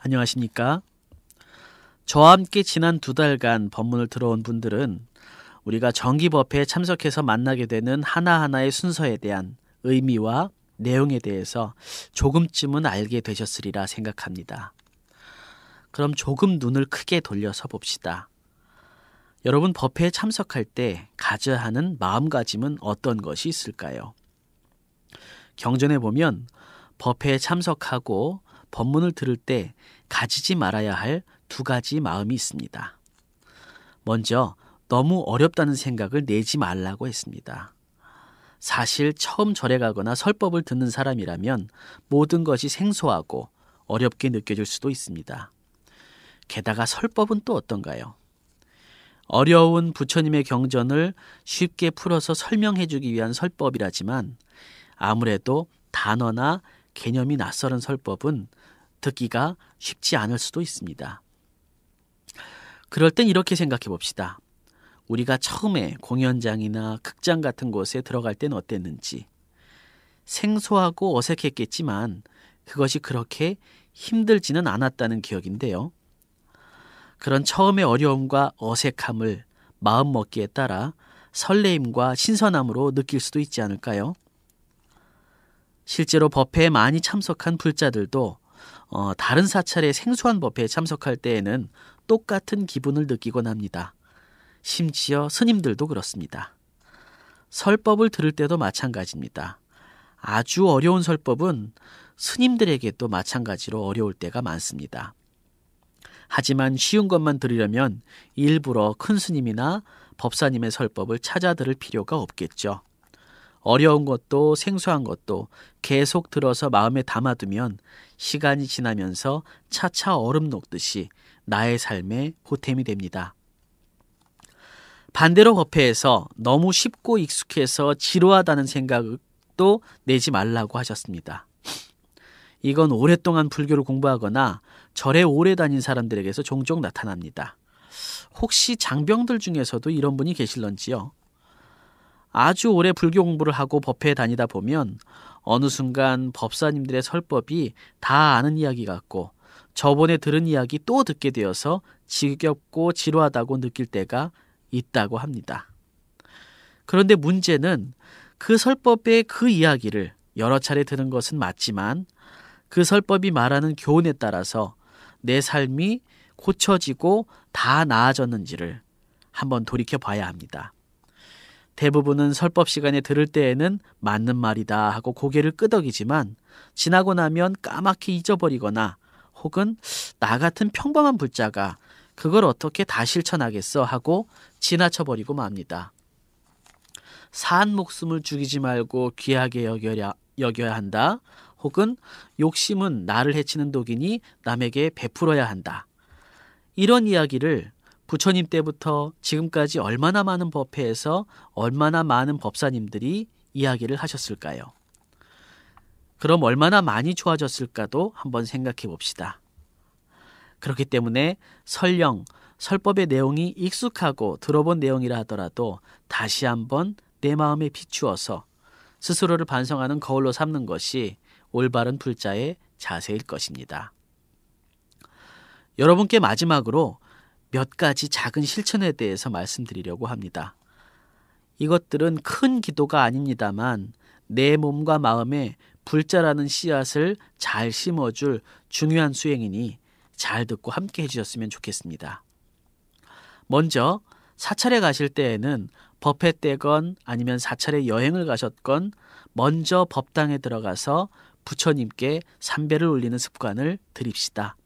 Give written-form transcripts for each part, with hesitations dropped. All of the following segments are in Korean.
안녕하십니까? 저와 함께 지난 2달간 법문을 들어온 분들은 우리가 정기법회에 참석해서 만나게 되는 하나하나의 순서에 대한 의미와 내용에 대해서 조금쯤은 알게 되셨으리라 생각합니다. 그럼 조금 눈을 크게 돌려서 봅시다. 여러분, 법회에 참석할 때 가져야 하는 마음가짐은 어떤 것이 있을까요? 경전에 보면 법회에 참석하고 법문을 들을 때 가지지 말아야 할 2가지 마음이 있습니다. 먼저 너무 어렵다는 생각을 내지 말라고 했습니다. 사실 처음 절에 가거나 설법을 듣는 사람이라면 모든 것이 생소하고 어렵게 느껴질 수도 있습니다. 게다가 설법은 또 어떤가요? 어려운 부처님의 경전을 쉽게 풀어서 설명해 주기 위한 설법이라지만 아무래도 단어나 개념이 낯설은 설법은 듣기가 쉽지 않을 수도 있습니다. 그럴 땐 이렇게 생각해 봅시다. 우리가 처음에 공연장이나 극장 같은 곳에 들어갈 땐 어땠는지. 생소하고 어색했겠지만 그것이 그렇게 힘들지는 않았다는 기억인데요. 그런 처음의 어려움과 어색함을 마음먹기에 따라 설레임과 신선함으로 느낄 수도 있지 않을까요? 실제로 법회에 많이 참석한 불자들도 다른 사찰의 생소한 법회에 참석할 때에는 똑같은 기분을 느끼곤 합니다. 심지어 스님들도 그렇습니다. 설법을 들을 때도 마찬가지입니다. 아주 어려운 설법은 스님들에게도 마찬가지로 어려울 때가 많습니다. 하지만 쉬운 것만 들으려면 일부러 큰 스님이나 법사님의 설법을 찾아 들을 필요가 없겠죠. 어려운 것도 생소한 것도 계속 들어서 마음에 담아두면 시간이 지나면서 차차 얼음 녹듯이 나의 삶에 보탬이 됩니다. 반대로 법회에서 너무 쉽고 익숙해서 지루하다는 생각도 내지 말라고 하셨습니다. 이건 오랫동안 불교를 공부하거나 절에 오래 다닌 사람들에게서 종종 나타납니다. 혹시 장병들 중에서도 이런 분이 계실런지요? 아주 오래 불교 공부를 하고 법회에 다니다 보면 어느 순간 법사님들의 설법이 다 아는 이야기 같고 저번에 들은 이야기 또 듣게 되어서 지겹고 지루하다고 느낄 때가 있다고 합니다. 그런데 문제는 그 설법의 그 이야기를 여러 차례 들은 것은 맞지만 그 설법이 말하는 교훈에 따라서 내 삶이 고쳐지고 다 나아졌는지를 한번 돌이켜 봐야 합니다. 대부분은 설법 시간에 들을 때에는 맞는 말이다 하고 고개를 끄덕이지만 지나고 나면 까맣게 잊어버리거나 혹은 나 같은 평범한 불자가 그걸 어떻게 다 실천하겠어 하고 지나쳐버리고 맙니다. 산 목숨을 죽이지 말고 귀하게 여겨야 한다. 혹은 욕심은 나를 해치는 독이니 남에게 베풀어야 한다. 이런 이야기를 부처님 때부터 지금까지 얼마나 많은 법회에서 얼마나 많은 법사님들이 이야기를 하셨을까요? 그럼 얼마나 많이 좋아졌을까도 한번 생각해 봅시다. 그렇기 때문에 설령 설법의 내용이 익숙하고 들어본 내용이라 하더라도 다시 한번 내 마음에 비추어서 스스로를 반성하는 거울로 삼는 것이 올바른 불자의 자세일 것입니다. 여러분께 마지막으로 몇 가지 작은 실천에 대해서 말씀드리려고 합니다. 이것들은 큰 기도가 아닙니다만 내 몸과 마음에 불자라는 씨앗을 잘 심어줄 중요한 수행이니 잘 듣고 함께 해주셨으면 좋겠습니다. 먼저 사찰에 가실 때에는 법회 때건 아니면 사찰에 여행을 가셨건 먼저 법당에 들어가서 부처님께 삼배를 올리는 습관을 들입시다.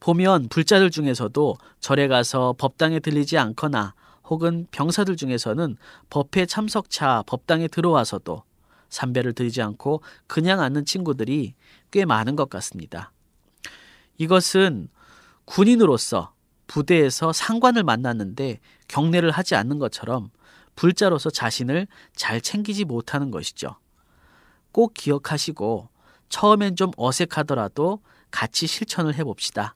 보면 불자들 중에서도 절에 가서 법당에 들리지 않거나 혹은 병사들 중에서는 법회 참석차 법당에 들어와서도 삼배를 드리지 않고 그냥 앉는 친구들이 꽤 많은 것 같습니다. 이것은 군인으로서 부대에서 상관을 만났는데 경례를 하지 않는 것처럼 불자로서 자신을 잘 챙기지 못하는 것이죠. 꼭 기억하시고 처음엔 좀 어색하더라도 같이 실천을 해봅시다.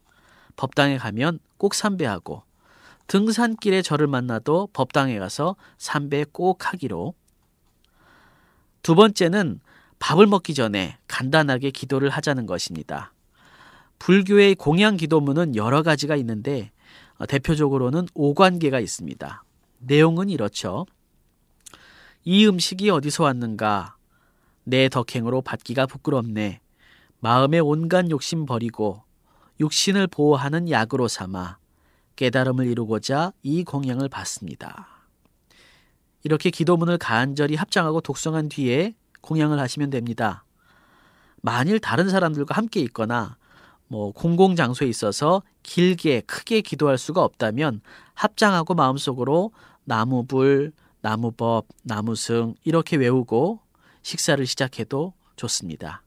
법당에 가면 꼭 삼배하고 등산길에 절을 만나도 법당에 가서 삼배 꼭 하기로. 2번째는 밥을 먹기 전에 간단하게 기도를 하자는 것입니다. 불교의 공양 기도문은 여러 가지가 있는데 대표적으로는 5관계가 있습니다. 내용은 이렇죠. 이 음식이 어디서 왔는가? 내 덕행으로 받기가 부끄럽네. 마음의 온갖 욕심 버리고 육신을 보호하는 약으로 삼아 깨달음을 이루고자 이 공양을 받습니다. 이렇게 기도문을 간절히 합장하고 독송한 뒤에 공양을 하시면 됩니다. 만일 다른 사람들과 함께 있거나 공공장소에 있어서 길게 크게 기도할 수가 없다면 합장하고 마음속으로 나무불, 나무법, 나무승 이렇게 외우고 식사를 시작해도 좋습니다.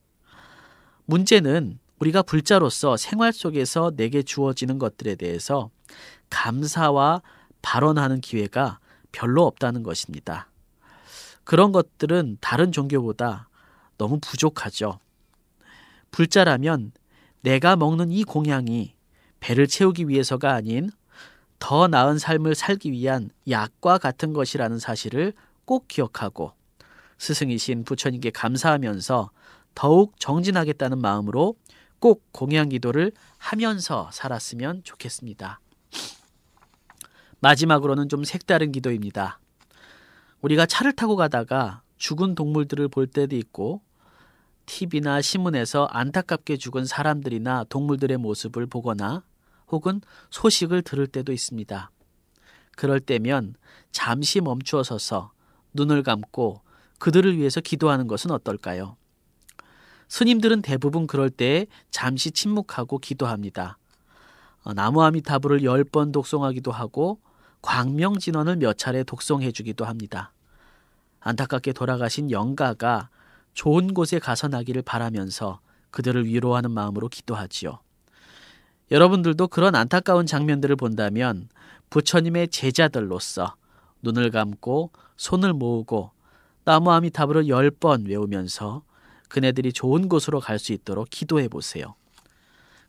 문제는 우리가 불자로서 생활 속에서 내게 주어지는 것들에 대해서 감사와 발언하는 기회가 별로 없다는 것입니다. 그런 것들은 다른 종교보다 너무 부족하죠. 불자라면 내가 먹는 이 공양이 배를 채우기 위해서가 아닌 더 나은 삶을 살기 위한 약과 같은 것이라는 사실을 꼭 기억하고 스승이신 부처님께 감사하면서 더욱 정진하겠다는 마음으로 꼭 공양 기도를 하면서 살았으면 좋겠습니다. 마지막으로는 좀 색다른 기도입니다. 우리가 차를 타고 가다가 죽은 동물들을 볼 때도 있고 TV나 신문에서 안타깝게 죽은 사람들이나 동물들의 모습을 보거나 혹은 소식을 들을 때도 있습니다. 그럴 때면 잠시 멈추어 서서 눈을 감고 그들을 위해서 기도하는 것은 어떨까요? 스님들은 대부분 그럴 때 잠시 침묵하고 기도합니다. 나무아미타불을 10번 독송하기도 하고 광명진원을 몇 차례 독송해 주기도 합니다. 안타깝게 돌아가신 영가가 좋은 곳에 가서 나기를 바라면서 그들을 위로하는 마음으로 기도하지요. 여러분들도 그런 안타까운 장면들을 본다면 부처님의 제자들로서 눈을 감고 손을 모으고 나무아미타불을 10번 외우면서 그네들이 좋은 곳으로 갈 수 있도록 기도해 보세요.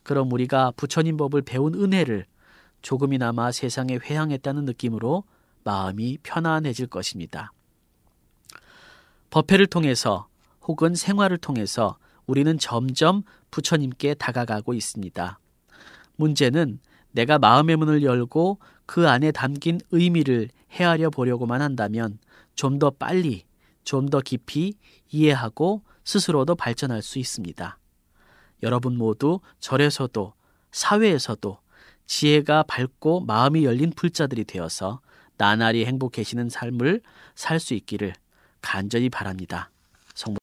그럼 우리가 부처님 법을 배운 은혜를 조금이나마 세상에 회향했다는 느낌으로 마음이 편안해질 것입니다. 법회를 통해서 혹은 생활을 통해서 우리는 점점 부처님께 다가가고 있습니다. 문제는 내가 마음의 문을 열고 그 안에 담긴 의미를 헤아려 보려고만 한다면 좀 더 빨리, 좀 더 깊이 이해하고 스스로도 발전할 수 있습니다. 여러분 모두 절에서도 사회에서도 지혜가 밝고 마음이 열린 불자들이 되어서 나날이 행복해지는 삶을 살 수 있기를 간절히 바랍니다.